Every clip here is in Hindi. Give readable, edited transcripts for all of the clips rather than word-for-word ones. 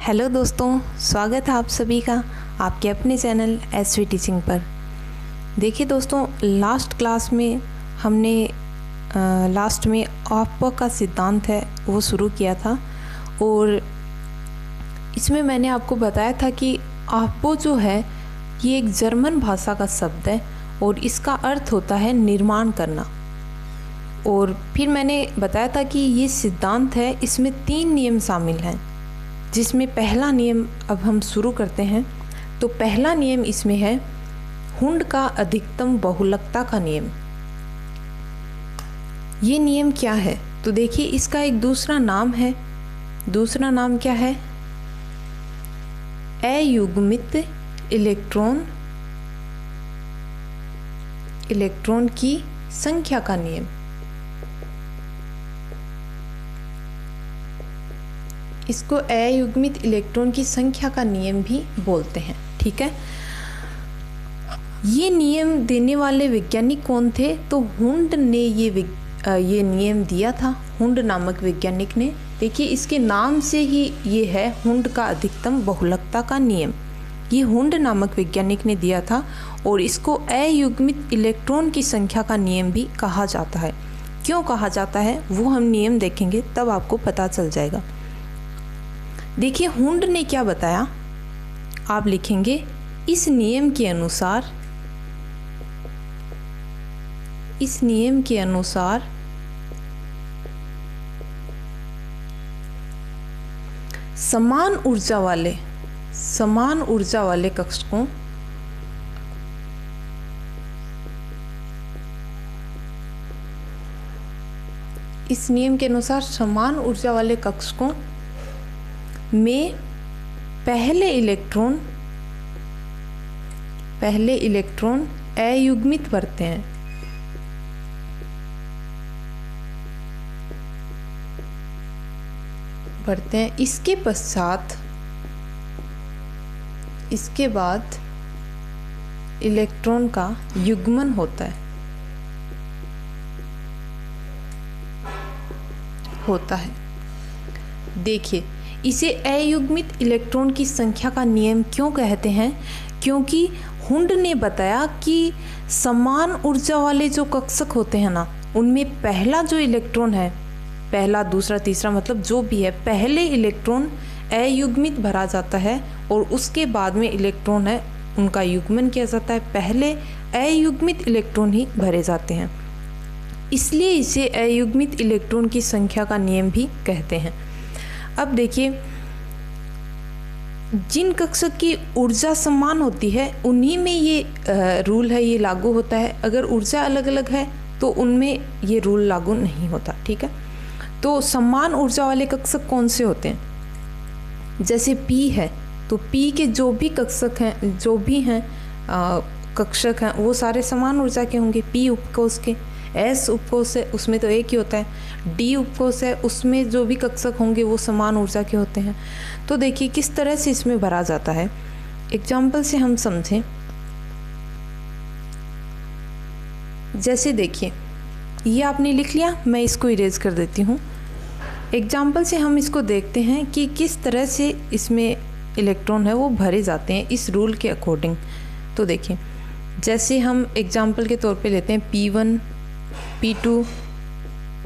हेलो दोस्तों, स्वागत है आप सभी का आपके अपने चैनल एसवी टीचिंग पर। देखिए दोस्तों, लास्ट क्लास में हमने लास्ट में आपो का सिद्धांत है वो शुरू किया था और इसमें मैंने आपको बताया था कि आपो जो है ये एक जर्मन भाषा का शब्द है और इसका अर्थ होता है निर्माण करना। और फिर मैंने बताया था कि ये सिद्धांत है, इसमें 3 नियम शामिल हैं, जिसमें पहला नियम अब हम शुरू करते हैं। तो पहला नियम इसमें है हुंड का अधिकतम बहुलकता का नियम। ये नियम क्या है? तो देखिए, इसका एक दूसरा नाम है। दूसरा नाम क्या है? अयुग्मित इलेक्ट्रॉन की संख्या का नियम। इसको अयुग्मित इलेक्ट्रॉन की संख्या का नियम भी बोलते हैं। ठीक है, ये नियम देने वाले वैज्ञानिक कौन थे? तो हुंड ने ये नियम दिया था, हुंड नामक वैज्ञानिक ने। देखिए, इसके नाम से ही ये है हुंड का अधिकतम बहुलकता का नियम। ये हुंड नामक वैज्ञानिक ने दिया था और इसको अयुग्मित इलेक्ट्रॉन की संख्या का नियम भी कहा जाता है। क्यों कहा जाता है वो हम नियम देखेंगे तब आपको पता चल जाएगा। देखिए, हुंड ने क्या बताया, आप लिखेंगे इस नियम के अनुसार समान ऊर्जा वाले कक्षकों इस नियम के अनुसार समान ऊर्जा वाले कक्षकों में पहले इलेक्ट्रॉन अयुग्मित बढ़ते हैं। इसके बाद इलेक्ट्रॉन का युग्मन होता है। देखिए, इसे अयुग्मित इलेक्ट्रॉन की संख्या का नियम क्यों कहते हैं? क्योंकि हुंड ने बताया कि समान ऊर्जा वाले जो कक्षक होते हैं ना, उनमें पहला जो इलेक्ट्रॉन है, पहला दूसरा तीसरा मतलब जो भी है, पहले इलेक्ट्रॉन अयुग्मित भरा जाता है और उसके बाद में इलेक्ट्रॉन है उनका युग्मन किया जाता है। पहले अयुग्मित इलेक्ट्रॉन ही भरे जाते हैं, इसलिए इसे अयुग्मित इलेक्ट्रॉन की संख्या का नियम भी कहते हैं। अब देखिए, जिन कक्षक की ऊर्जा समान होती है उन्हीं में ये रूल है, ये लागू होता है। अगर ऊर्जा अलग अलग है तो उनमें ये रूल लागू नहीं होता। ठीक है, तो समान ऊर्जा वाले कक्षक कौन से होते हैं? जैसे P है, तो P के जो भी कक्षक हैं वो सारे समान ऊर्जा के होंगे। P उपकोष के, S उपकोष है उसमें तो एक ही होता है, D उपकोष है उसमें जो भी कक्षक होंगे वो समान ऊर्जा के होते हैं। तो देखिए किस तरह से इसमें भरा जाता है, एग्जाम्पल से हम समझें। जैसे देखिए, ये आपने लिख लिया, मैं इसको इरेज कर देती हूँ। एग्जाम्पल से हम इसको देखते हैं कि किस तरह से इसमें इलेक्ट्रॉन है वो भरे जाते हैं इस रूल के अकॉर्डिंग। तो देखिए, जैसे हम एग्जाम्पल के तौर पे लेते हैं P1, P2,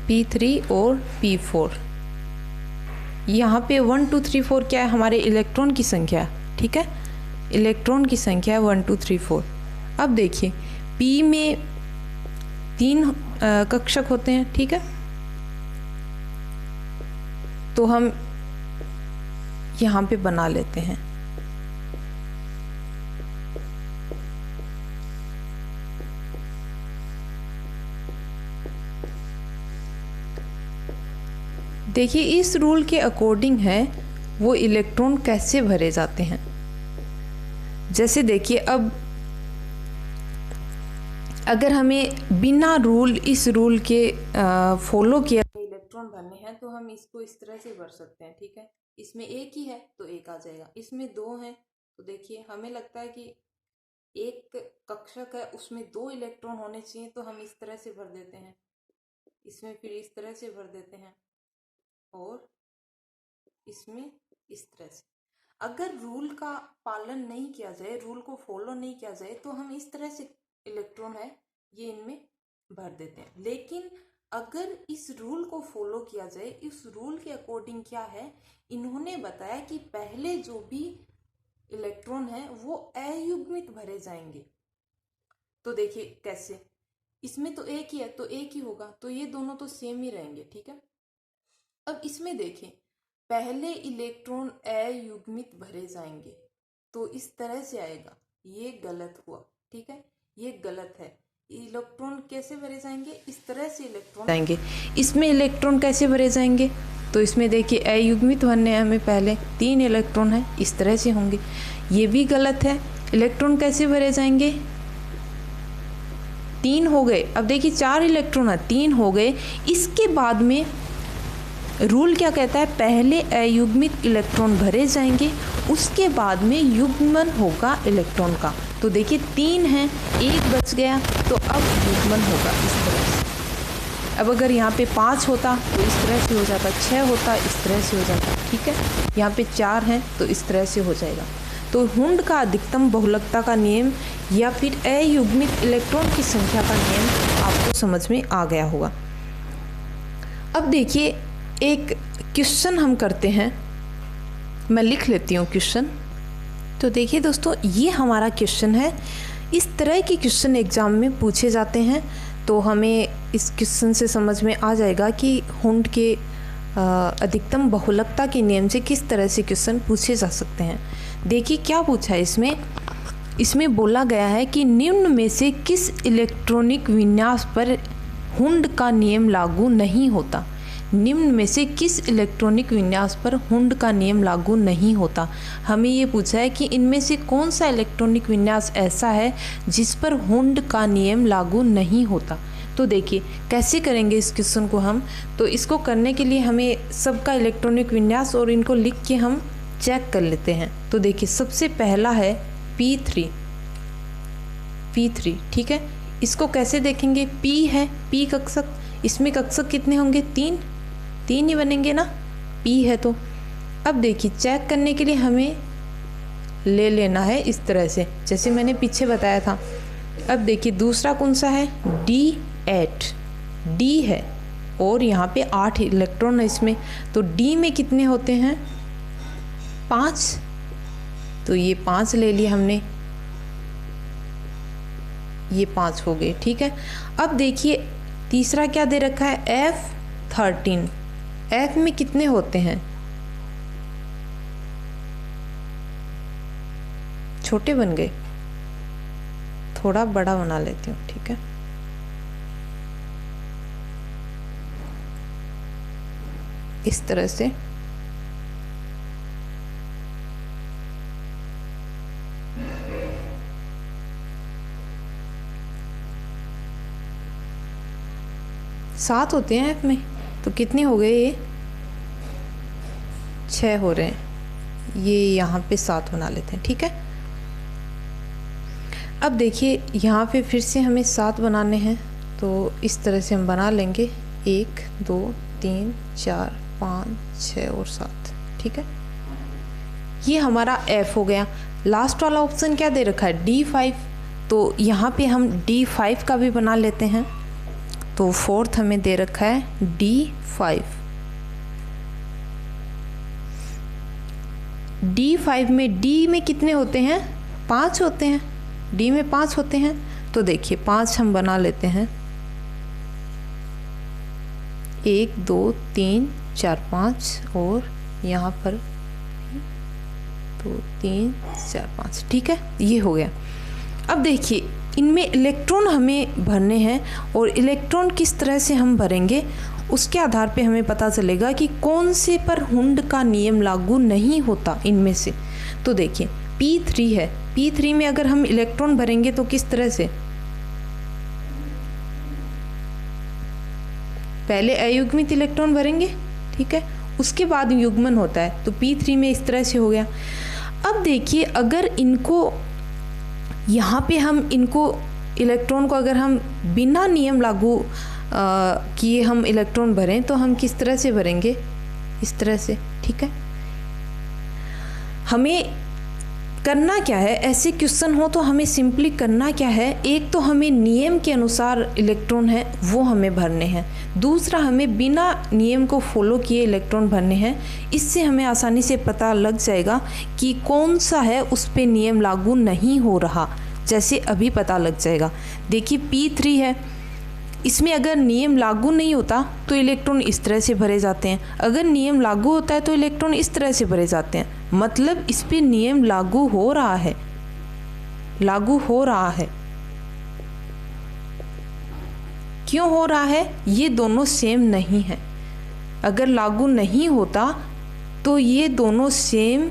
P3 और P4। यहाँ पे 1 2 3 4 क्या है? हमारे इलेक्ट्रॉन की संख्या है। ठीक है, इलेक्ट्रॉन की संख्या है 1 2 3 4। अब देखिए, P में 3 कक्षक होते हैं। ठीक है, तो हम यहाँ पे बना लेते हैं। देखिए, इस रूल के अकॉर्डिंग है वो इलेक्ट्रॉन कैसे भरे जाते हैं। जैसे देखिए, अब अगर हमें बिना इस रूल के फॉलो किया इलेक्ट्रॉन भरने हैं तो हम इसको इस तरह से भर सकते हैं। ठीक है, इसमें एक ही है तो एक आ जाएगा, इसमें 2 हैं तो देखिए हमें लगता है कि एक कक्षक है उसमें 2 इलेक्ट्रॉन होने चाहिए तो हम इस तरह से भर देते हैं, इसमें फिर इस तरह से भर देते हैं और इसमें इस तरह से। अगर रूल का पालन नहीं किया जाए, रूल को फॉलो नहीं किया जाए, तो हम इस तरह से इलेक्ट्रॉन है ये इनमें भर देते हैं। लेकिन अगर इस रूल को फॉलो किया जाए, इस रूल के अकॉर्डिंग क्या है, इन्होंने बताया कि पहले जो भी इलेक्ट्रॉन है वो अयुग्मित भरे जाएंगे। तो देखिए कैसे, इसमें तो एक ही है तो एक ही होगा, तो ये दोनों तो सेम ही रहेंगे, ठीक है। अब इसमें देखें, पहले इलेक्ट्रॉन अयुग्मित भरे जाएंगे, तो इस तरह से आएगा, ये गलत हुआ, ठीक है, ये गलत है। इलेक्ट्रॉन कैसे भरे जाएंगे, इस तरह से इलेक्ट्रॉन जाएंगे। इसमें इलेक्ट्रॉन कैसे भरे जाएंगे, तो इसमें देखिए अयुग्मित भरने हैं हमें, पहले 3 इलेक्ट्रॉन है, इस तरह से होंगे, ये भी गलत है। इलेक्ट्रॉन कैसे भरे जाएंगे, 3 हो गए। अब देखिए 4 इलेक्ट्रॉन है, 3 हो गए। इसके बाद में रूल क्या कहता है, पहले अयुग्मित इलेक्ट्रॉन भरे जाएंगे, उसके बाद में युग्मन होगा इलेक्ट्रॉन का। तो देखिए 3 है, 1 बच गया, तो अब युग्मन होगा इस तरह से। अब अगर यहाँ पे 5 होता तो इस तरह से हो जाता, 6 होता इस तरह से हो जाता, ठीक है। यहाँ पे 4 हैं तो इस तरह से हो जाएगा। तो हुंड का अधिकतम बहुलकता का नियम या फिर अयुग्मित इलेक्ट्रॉन की संख्या का नियम आपको समझ में आ गया होगा। अब देखिए एक क्वेश्चन हम करते हैं, मैं लिख लेती हूँ क्वेश्चन। तो देखिए दोस्तों, ये हमारा क्वेश्चन है। इस तरह के क्वेश्चन एग्जाम में पूछे जाते हैं, तो हमें इस क्वेश्चन से समझ में आ जाएगा कि हुंड के अधिकतम बहुलकता के नियम से किस तरह से क्वेश्चन पूछे जा सकते हैं। देखिए क्या पूछा है इसमें बोला गया है कि निम्न में से किस इलेक्ट्रॉनिक विन्यास पर हुंड का नियम लागू नहीं होता। निम्न में से किस इलेक्ट्रॉनिक विन्यास पर हुंड का नियम लागू नहीं होता। हमें ये पूछा है कि इनमें से कौन सा इलेक्ट्रॉनिक विन्यास ऐसा है जिस पर हुंड का नियम लागू नहीं होता। तो देखिए कैसे करेंगे इस क्वेश्चन को हम। तो इसको करने के लिए हमें सबका इलेक्ट्रॉनिक विन्यास और इनको लिख के हम चेक कर लेते हैं। तो देखिए सबसे पहला है P3, ठीक है। इसको कैसे देखेंगे, P है, P कक्षक, इसमें कक्षक कितने होंगे, 3 ही बनेंगे ना, P है तो। अब देखिए चेक करने के लिए हमें ले लेना है इस तरह से, जैसे मैंने पीछे बताया था। अब देखिए दूसरा कौन सा है, D8, D है और यहाँ पे 8 इलेक्ट्रॉन है इसमें, तो D में कितने होते हैं, 5, तो ये 5 ले लिए हमने, ये 5 हो गए, ठीक है। अब देखिए तीसरा क्या दे रखा है, F13, F में कितने होते हैं, छोटे बन गए, थोड़ा बड़ा बना लेती हूँ, ठीक है। इस तरह से सात होते हैं F में, तो कितने हो गए, ये 6 हो रहे हैं, ये यहाँ पे 7 बना लेते हैं, ठीक है। अब देखिए यहाँ पे फिर से हमें 7 बनाने हैं, तो इस तरह से हम बना लेंगे, 1 2 3 4 5 6 और 7, ठीक है। ये हमारा F हो गया। लास्ट वाला ऑप्शन क्या दे रखा है, D5, तो यहाँ पे हम D5 का भी बना लेते हैं। तो फोर्थ हमें दे रखा है D5। D5 में D में कितने होते हैं, 5 होते हैं, D में 5 होते हैं। तो देखिए 5 हम बना लेते हैं, 1 2 3 4 5 और यहाँ पर 2 3 4 5, ठीक है, ये हो गया। अब देखिए इनमें इलेक्ट्रॉन हमें भरने हैं और इलेक्ट्रॉन किस तरह से हम भरेंगे उसके आधार पे हमें पता चलेगा कि कौन से पर हुंड का नियम लागू नहीं होता इनमें से। तो देखिए P3 है, P3 में अगर हम इलेक्ट्रॉन भरेंगे तो किस तरह से, पहले अयुग्मित इलेक्ट्रॉन भरेंगे, ठीक है, उसके बाद युग्मन होता है, तो P3 में इस तरह से हो गया। अब देखिए अगर इनको यहाँ पे हम इनको इलेक्ट्रॉन को अगर हम बिना नियम लागू किए हम इलेक्ट्रॉन भरें तो हम किस तरह से भरेंगे, इस तरह से, ठीक है। हमें करना क्या है, ऐसे क्वेश्चन हो तो हमें सिंपली करना क्या है, एक तो हमें नियम के अनुसार इलेक्ट्रॉन है वो हमें भरने हैं, दूसरा हमें बिना नियम को फॉलो किए इलेक्ट्रॉन भरने हैं। इससे हमें आसानी से पता लग जाएगा कि कौन सा है उस पे नियम लागू नहीं हो रहा, जैसे अभी पता लग जाएगा। देखिए P3 है, इसमें अगर नियम लागू नहीं होता तो इलेक्ट्रॉन इस तरह से भरे जाते हैं, अगर नियम लागू होता है तो इलेक्ट्रॉन इस तरह से भरे जाते हैं, मतलब इस पे नियम लागू हो रहा है, लागू हो रहा है। क्यों हो रहा है? ये दोनों सेम नहीं है। अगर लागू नहीं होता तो ये दोनों सेम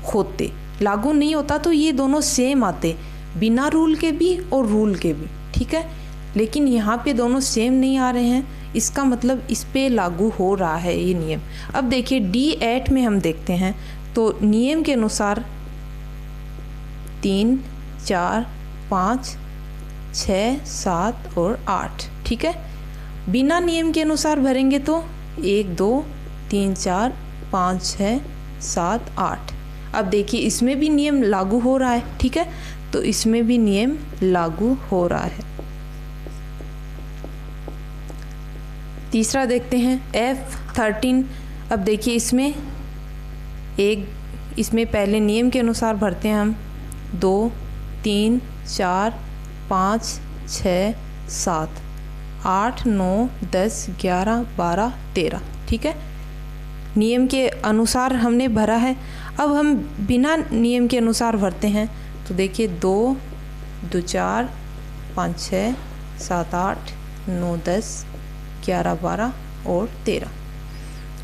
होते, लागू नहीं होता तो ये दोनों सेम आते, बिना रूल के भी और रूल के भी, ठीक है। लेकिन यहाँ पे दोनों सेम नहीं आ रहे हैं, इसका मतलब इस पे लागू हो रहा है ये नियम। अब देखिए D8 में हम देखते हैं तो नियम के अनुसार 3, 4, 5, 6, 7 और 8, ठीक है। बिना नियम के अनुसार भरेंगे तो 1, 2, 3, 4, 5, 6, 7, 8। अब देखिए इसमें भी नियम लागू हो रहा है, ठीक है, तो इसमें भी नियम लागू हो रहा है। तीसरा देखते हैं F13। अब देखिए इसमें पहले नियम के अनुसार भरते हैं हम 2, 3, 4, 5, 6, 7, 8, 9, 10, 11, 12, 13, ठीक है। नियम के अनुसार हमने भरा है। अब हम बिना नियम के अनुसार भरते हैं तो देखिए 2, 2, 4, 5, 6, 7, 8, 9, 10, 11, 12 और 13।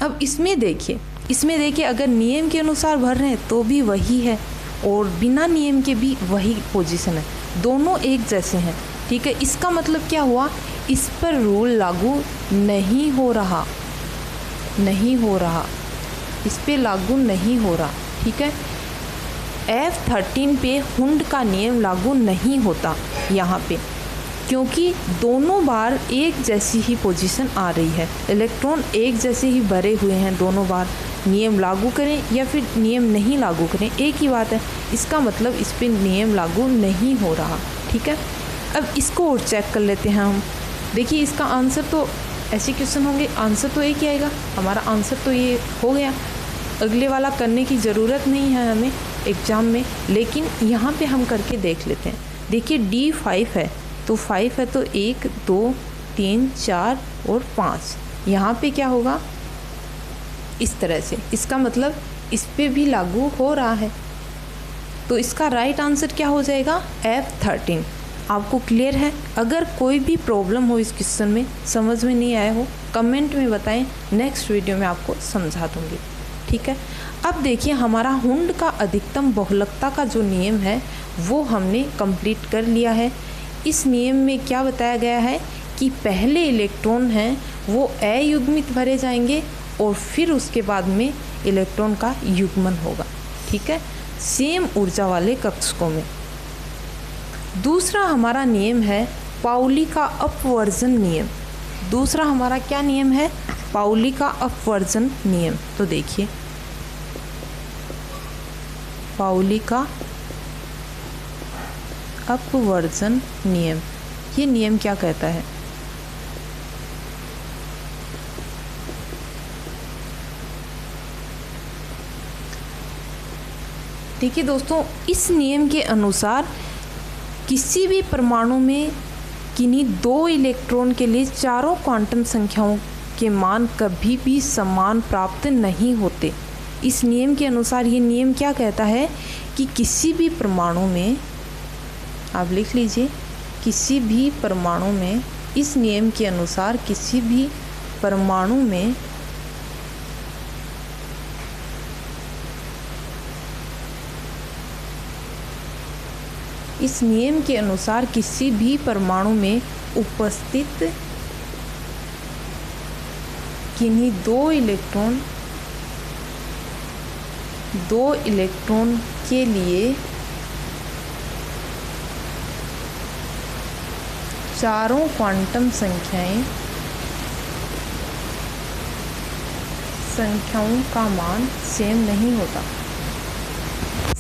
अब इसमें देखिए अगर नियम के अनुसार भर रहे हैं तो भी वही है और बिना नियम के भी वही पोजीशन है, दोनों एक जैसे हैं, ठीक है। इसका मतलब क्या हुआ, इस पर रूल लागू नहीं हो रहा, इस पे लागू नहीं हो रहा, ठीक है। F13 पे हुंड का नियम लागू नहीं होता यहाँ पे, क्योंकि दोनों बार एक जैसी ही पोजीशन आ रही है, इलेक्ट्रॉन एक जैसे ही भरे हुए हैं दोनों बार, नियम लागू करें या फिर नियम नहीं लागू करें एक ही बात है। इसका मतलब इस पे नियम लागू नहीं हो रहा, ठीक है। अब इसको और चेक कर लेते हैं हम। देखिए इसका आंसर तो ऐसे क्वेश्चन होंगे, आंसर तो एक ही आएगा, हमारा आंसर तो ये हो गया, अगले वाला करने की ज़रूरत नहीं है हमें एग्ज़ाम में, लेकिन यहाँ पे हम करके देख लेते हैं। देखिए D5 है तो 5 है तो 1, 2, 3, 4 और 5, यहाँ पे क्या होगा इस तरह से, इसका मतलब इस पे भी लागू हो रहा है, तो इसका राइट आंसर क्या हो जाएगा F13। आपको क्लियर है? अगर कोई भी प्रॉब्लम हो इस क्वेश्चन में, समझ में नहीं आया हो, कमेंट में बताएं, नेक्स्ट वीडियो में आपको समझा दूँगी, ठीक है। अब देखिए हमारा हुंड का अधिकतम बहुलकता का जो नियम है वो हमने कंप्लीट कर लिया है। इस नियम में क्या बताया गया है कि पहले इलेक्ट्रॉन हैं वो अयुग्मित भरे जाएंगे और फिर उसके बाद में इलेक्ट्रॉन का युग्मन होगा, ठीक है, सेम ऊर्जा वाले कक्षकों में। दूसरा हमारा नियम है पाउली का अपवर्जन नियम। दूसरा हमारा क्या नियम है? पाउली का अपवर्जन नियम। तो देखिए पाउली का अपवर्जन नियम, ये नियम क्या कहता है? देखिए दोस्तों, इस नियम के अनुसार किसी भी परमाणु में किन्हीं 2 इलेक्ट्रॉन के लिए चारों क्वांटम संख्याओं के मान कभी भी समान प्राप्त नहीं होते। इस नियम के अनुसार ये नियम क्या कहता है कि किसी भी परमाणु में, आप लिख लीजिए, किसी भी परमाणु में, इस नियम के अनुसार किसी भी परमाणु में इस नियम के अनुसार किसी भी परमाणु में उपस्थित किन्हीं 2 इलेक्ट्रॉन के लिए चारों क्वांटम संख्याओं का मान सेम नहीं होता।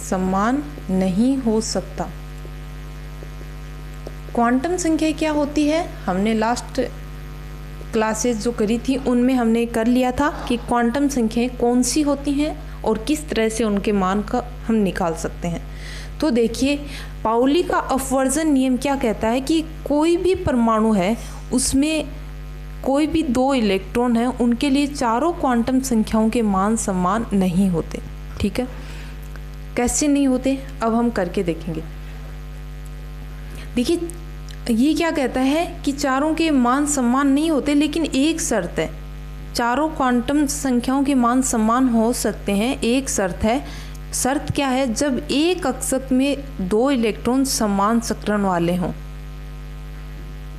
समान नहीं हो सकता। क्वांटम संख्या क्या होती है, हमने लास्ट क्लासेस जो करी थी उनमें हमने कर लिया था कि क्वांटम संख्याएं कौन सी होती हैं और किस तरह से उनके मान का हम निकाल सकते हैं। तो देखिए, पाउली का अपवर्जन नियम क्या कहता है कि कोई भी परमाणु है उसमें कोई भी 2 इलेक्ट्रॉन हैं, उनके लिए चारों क्वांटम संख्याओं के मान समान नहीं होते। ठीक है, कैसे नहीं होते अब हम करके देखेंगे। देखिए, ये क्या कहता है कि चारों के मान समान नहीं होते, लेकिन एक शर्त है, चारों क्वांटम संख्याओं के मान समान हो सकते हैं। एक शर्त है, शर्त क्या है, जब एक कक्षक में 2 इलेक्ट्रॉन समान चक्रण वाले हों,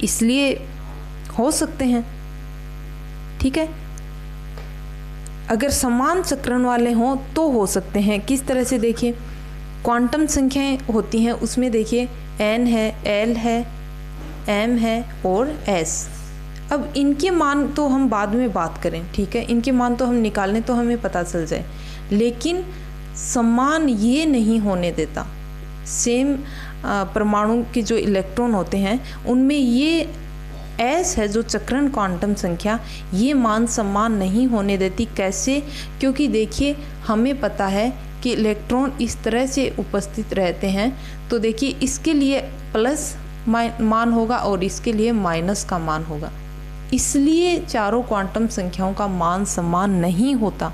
इसलिए हो सकते हैं। ठीक है, अगर समान चक्रण वाले हों तो हो सकते हैं। किस तरह से, देखिए क्वांटम संख्याएं होती हैं उसमें देखिए n है, l है, m है और s। अब इनके मान तो हम बाद में बात करें, ठीक है, इनके मान तो हम निकालें तो हमें पता चल जाए, लेकिन समान ये नहीं होने देता। सेम परमाणु के जो इलेक्ट्रॉन होते हैं उनमें ये s है जो चक्रण क्वांटम संख्या, ये मान समान नहीं होने देती। कैसे, क्योंकि देखिए हमें पता है कि इलेक्ट्रॉन इस तरह से उपस्थित रहते हैं, तो देखिए इसके लिए प्लस मान होगा और इसके लिए माइनस का मान होगा, इसलिए चारों क्वांटम संख्याओं का मान समान नहीं होता।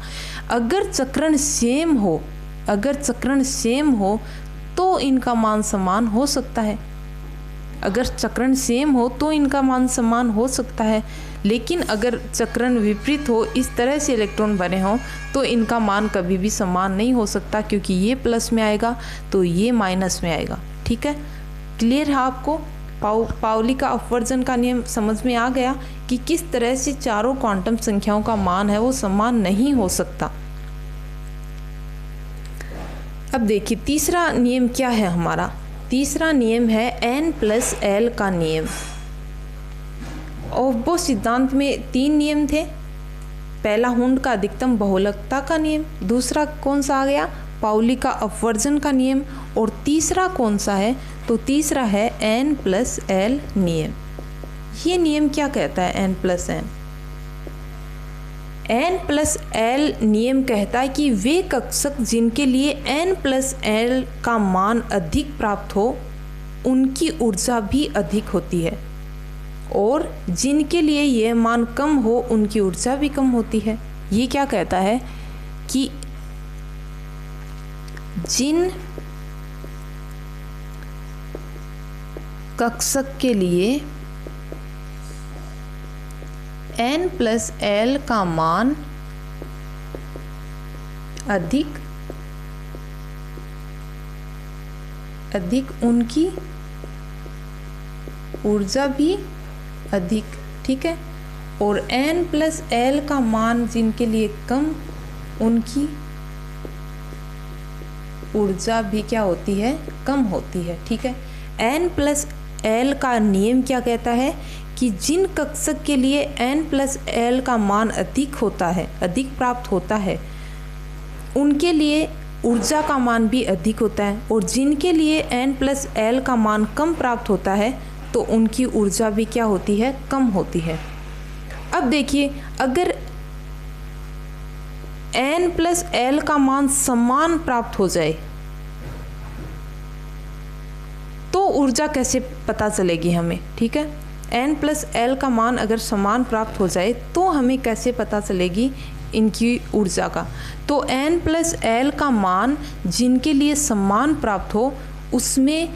अगर चक्रण सेम हो, अगर चक्रण सेम हो तो इनका मान समान हो सकता है, अगर चक्रण सेम हो तो इनका मान समान हो सकता है। लेकिन अगर चक्रण विपरीत हो, इस तरह से इलेक्ट्रॉन बने हों, तो इनका मान कभी भी समान नहीं हो सकता, क्योंकि ये प्लस में आएगा तो ये माइनस में आएगा। ठीक है, क्लियर है आपको? पाउली का अपवर्जन का नियम समझ में आ गया कि किस तरह से चारों क्वांटम संख्याओं का मान है वो समान नहीं हो सकता। अब देखिए तीसरा नियम क्या है हमारा। तीसरा नियम है n+l का नियम। ऑफबो सिद्धांत में 3 नियम थे। पहला हुंड का अधिकतम बहुलकता का नियम, दूसरा कौन सा आ गया, पाउली का अपवर्जन का नियम, और तीसरा कौन सा है, तो तीसरा है n+l नियम। ये नियम क्या कहता है, n+n? n+l नियम कहता है कि वे कक्षक जिनके लिए n+l का मान अधिक प्राप्त हो उनकी ऊर्जा भी अधिक होती है, और जिनके लिए यह मान कम हो उनकी ऊर्जा भी कम होती है। ये क्या कहता है कि जिन कक्षक के लिए n+l का मान अधिक उनकी ऊर्जा भी अधिक, ठीक है, और n+l का मान जिनके लिए कम, उनकी ऊर्जा भी क्या होती है, कम होती है। ठीक है, n+l का नियम क्या कहता है कि जिन कक्षक के लिए n+l का मान अधिक होता है, अधिक प्राप्त होता है, उनके लिए ऊर्जा का मान भी अधिक होता है, और जिनके लिए n+l का मान कम प्राप्त होता है तो उनकी ऊर्जा भी क्या होती है, कम होती है। अब देखिए, अगर n+l का मान समान प्राप्त हो जाए तो ऊर्जा कैसे पता चलेगी हमें। ठीक है, n+l का मान अगर समान प्राप्त हो जाए तो हमें कैसे पता चलेगी इनकी ऊर्जा का, तो n+l का मान जिनके लिए समान प्राप्त हो उसमें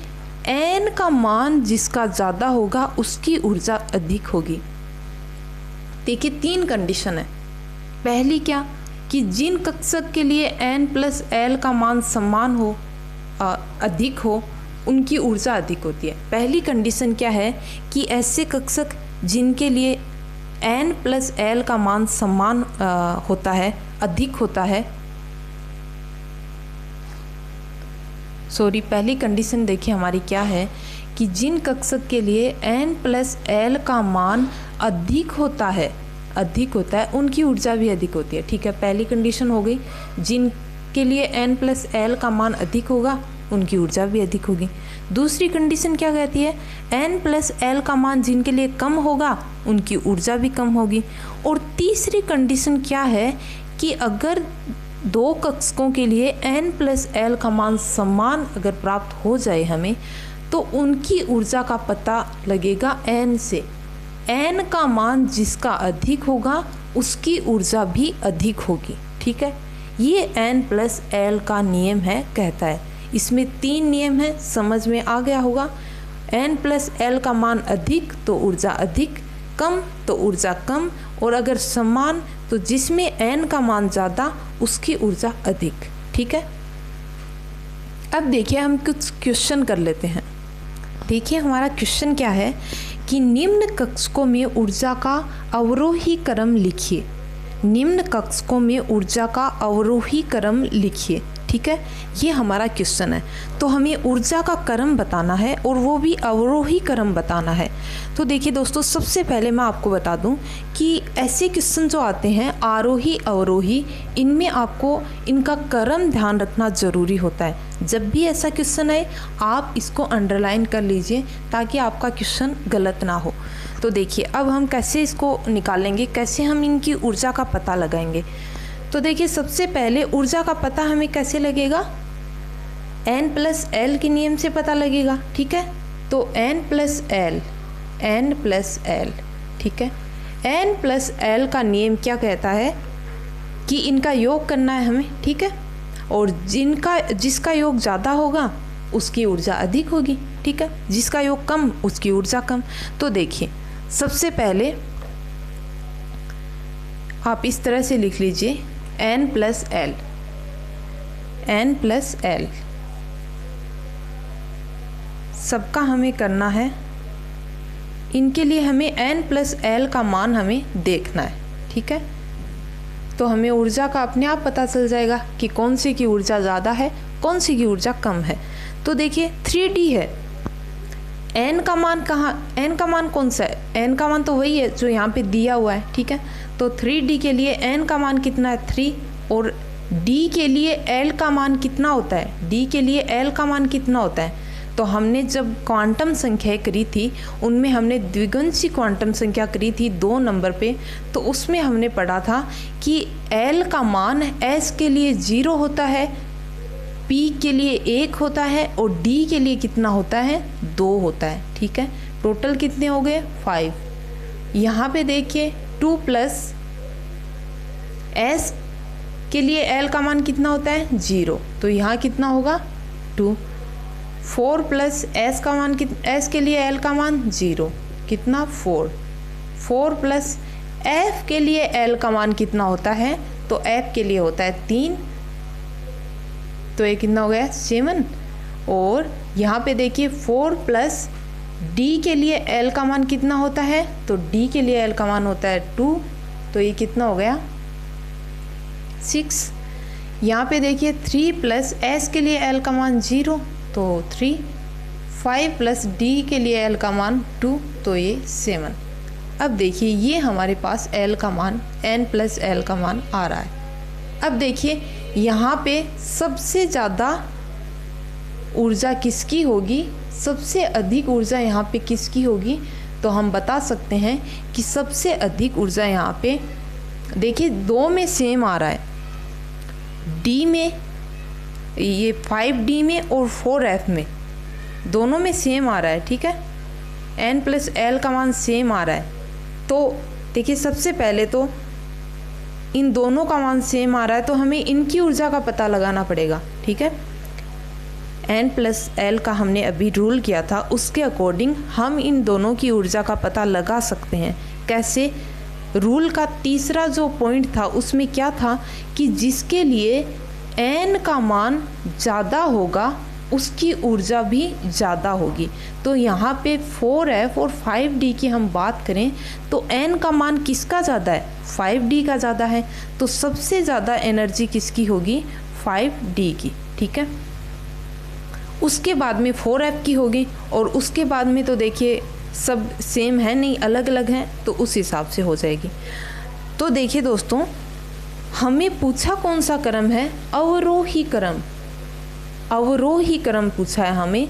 n का मान जिसका ज़्यादा होगा उसकी ऊर्जा अधिक होगी। देखिए 3 कंडीशन है। पहली क्या, कि जिन कक्षक के लिए n+l का मान समान हो, अधिक हो, उनकी ऊर्जा अधिक होती है। पहली कंडीशन क्या है कि ऐसे कक्षक जिनके लिए n+l का मान समान होता है, अधिक होता है, पहली कंडीशन देखिए हमारी क्या है कि जिन कक्षक के लिए n+l का मान अधिक होता है, उनकी ऊर्जा भी अधिक होती है। ठीक है, पहली कंडीशन हो गई। जिन के लिए n+l का मान अधिक होगा उनकी ऊर्जा भी अधिक होगी। दूसरी कंडीशन क्या कहती है, n+l का मान जिनके लिए कम होगा उनकी ऊर्जा भी कम होगी। और तीसरी कंडीशन क्या है कि अगर दो कक्षकों के लिए n+l का मान समान अगर प्राप्त हो जाए हमें, तो उनकी ऊर्जा का पता लगेगा n से। n का मान जिसका अधिक होगा उसकी ऊर्जा भी अधिक होगी। ठीक है, ये n+l का नियम है कहता है। इसमें 3 नियम हैं, समझ में आ गया होगा। n+l का मान अधिक तो ऊर्जा अधिक, कम तो ऊर्जा कम, और अगर समान तो जिसमें n का मान ज़्यादा उसकी ऊर्जा अधिक। ठीक है, अब देखिए हम कुछ क्वेश्चन कर लेते हैं। देखिए हमारा क्वेश्चन क्या है कि निम्न कक्षकों में ऊर्जा का अवरोही क्रम लिखिए। निम्न कक्षकों में ऊर्जा का अवरोही क्रम लिखिए। ठीक है, ये हमारा क्वेश्चन है। तो हमें ऊर्जा का क्रम बताना है और वो भी अवरोही क्रम बताना है। तो देखिए दोस्तों, सबसे पहले मैं आपको बता दूं कि ऐसे क्वेश्चन जो आते हैं आरोही अवरोही, इनमें आपको इनका क्रम ध्यान रखना ज़रूरी होता है। जब भी ऐसा क्वेश्चन आए आप इसको अंडरलाइन कर लीजिए ताकि आपका क्वेश्चन गलत ना हो। तो देखिए अब हम कैसे इसको निकालेंगे, कैसे हम इनकी ऊर्जा का पता लगाएंगे। तो देखिए सबसे पहले ऊर्जा का पता हमें कैसे लगेगा, n+l के नियम से पता लगेगा। ठीक है, तो n+l, ठीक है, n+l का नियम क्या कहता है कि इनका योग करना है हमें। ठीक है, और जिसका योग ज़्यादा होगा उसकी ऊर्जा अधिक होगी। ठीक है, जिसका योग कम उसकी ऊर्जा कम। तो देखिए सबसे पहले आप इस तरह से लिख लीजिए n+l, सबका हमें करना है। इनके लिए हमें n+l का मान हमें देखना है। ठीक है, तो हमें ऊर्जा का अपने आप पता चल जाएगा कि कौन सी की ऊर्जा ज़्यादा है कौन सी की ऊर्जा कम है। तो देखिए 3D है, n का मान n का मान कौन सा है, n का मान तो वही है जो यहाँ पे दिया हुआ है। ठीक है, तो 3D के लिए n का मान कितना है 3, और d के लिए l का मान कितना होता है, d के लिए l का मान कितना होता है। तो हमने जब क्वांटम संख्या करी थी उनमें हमने द्विगुणित क्वांटम संख्या करी थी 2 नंबर पे, तो उसमें हमने पढ़ा था कि l का मान s के लिए 0 होता है, p के लिए 1 होता है और d के लिए कितना होता है 2 होता है। ठीक है, टोटल कितने हो गए 5। यहाँ पे देखिए 2 प्लस s के लिए l का मान कितना होता है 0, तो यहाँ कितना होगा 2। 4 प्लस s का मान s के लिए l का मान 0, कितना 4। 4 प्लस f के लिए l का मान कितना होता है, तो f के लिए होता है 3, तो ये कितना हो गया 7। और यहाँ पे देखिए 4 प्लस d के लिए l का मान कितना होता है, तो d के लिए l का मान होता है 2, तो ये कितना हो गया 6। यहाँ पे देखिए 3 प्लस s के लिए l का मान 0, तो 3। 5 प्लस d के लिए l का मान 2, तो ये 7। अब देखिए ये हमारे पास l का मान n+l का मान आ रहा है। अब देखिए यहाँ पे सबसे ज़्यादा ऊर्जा किसकी होगी, सबसे अधिक ऊर्जा यहाँ पे किसकी होगी, तो हम बता सकते हैं कि सबसे अधिक ऊर्जा यहाँ पे देखिए 2 में सेम आ रहा है, d में, ये 5d में और 4f में, दोनों में सेम आ रहा है। ठीक है, n+l का मान सेम आ रहा है। तो देखिए सबसे पहले तो इन दोनों का मान सेम आ रहा है तो हमें इनकी ऊर्जा का पता लगाना पड़ेगा। ठीक है, n+l का हमने अभी रूल किया था, उसके अकॉर्डिंग हम इन दोनों की ऊर्जा का पता लगा सकते हैं। कैसे, रूल का तीसरा जो पॉइंट था उसमें क्या था कि जिसके लिए n का मान ज़्यादा होगा उसकी ऊर्जा भी ज़्यादा होगी। तो यहाँ पे 4f और 5d की हम बात करें तो n का मान किसका ज़्यादा है, 5d का ज़्यादा है, तो सबसे ज़्यादा एनर्जी किसकी होगी 5d की। ठीक है, उसके बाद में 4f की होगी, और उसके बाद में तो देखिए सब सेम है नहीं, अलग अलग हैं, तो उस हिसाब से हो जाएगी। तो देखिए दोस्तों हमें पूछा कौन सा क्रम है? अवरोही क्रम। अवरोही क्रम पूछा है हमें,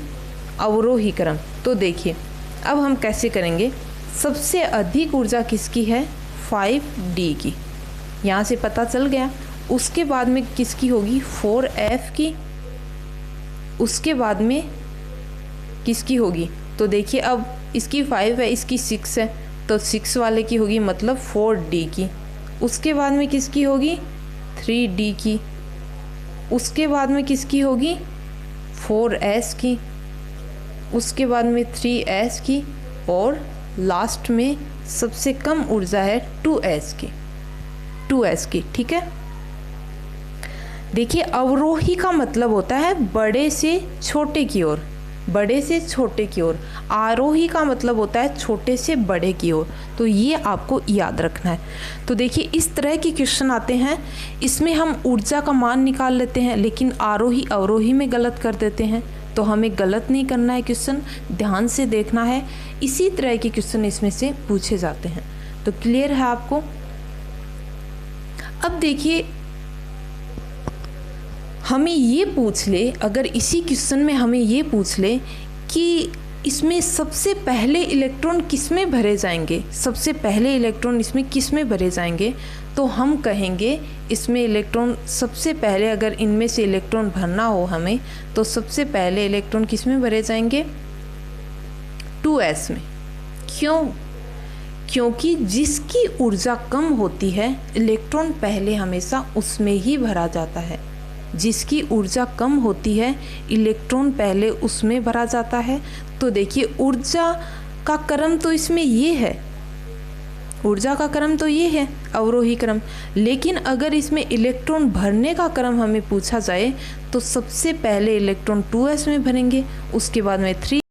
अवरोही क्रम। तो देखिए अब हम कैसे करेंगे। सबसे अधिक ऊर्जा किसकी है? 5D की, यहाँ से पता चल गया। उसके बाद में किसकी होगी? 4F की। उसके बाद में किसकी होगी? तो देखिए अब इसकी 5 है, इसकी 6 है, तो 6 वाले की होगी, मतलब 4D की। उसके बाद में किसकी होगी? 3D की। उसके बाद में किसकी होगी? 4S की। उसके बाद में 3S की, और लास्ट में सबसे कम ऊर्जा है 2S की। 2S की, ठीक है। देखिए अवरोही का मतलब होता है बड़े से छोटे की ओर, बड़े से छोटे की ओर। आरोही का मतलब होता है छोटे से बड़े की ओर। तो ये आपको याद रखना है। तो देखिए इस तरह के क्वेश्चन आते हैं, इसमें हम ऊर्जा का मान निकाल लेते हैं, लेकिन आरोही अवरोही में गलत कर देते हैं। तो हमें गलत नहीं करना है, क्वेश्चन ध्यान से देखना है। इसी तरह के क्वेश्चन इसमें से पूछे जाते हैं। तो क्लियर है आपको? अब देखिए हमें ये पूछ ले, अगर इसी क्वेश्चन में हमें ये पूछ ले कि इसमें सबसे पहले इलेक्ट्रॉन किस में भरे जाएंगे, सबसे पहले इलेक्ट्रॉन इसमें किस में भरे जाएंगे, तो हम कहेंगे इसमें इलेक्ट्रॉन सबसे पहले, अगर इनमें से इलेक्ट्रॉन भरना हो हमें, तो सबसे पहले इलेक्ट्रॉन किस में भरे जाएंगे? 2S में। क्यों? क्योंकि जिसकी ऊर्जा कम होती है इलेक्ट्रॉन पहले हमेशा उसमें ही भरा जाता है। जिसकी ऊर्जा कम होती है इलेक्ट्रॉन पहले उसमें भरा जाता है। तो देखिए ऊर्जा का क्रम तो इसमें ये है, ऊर्जा का क्रम तो ये है अवरोही क्रम। लेकिन अगर इसमें इलेक्ट्रॉन भरने का क्रम हमें पूछा जाए तो सबसे पहले इलेक्ट्रॉन 2S में भरेंगे, उसके बाद में 3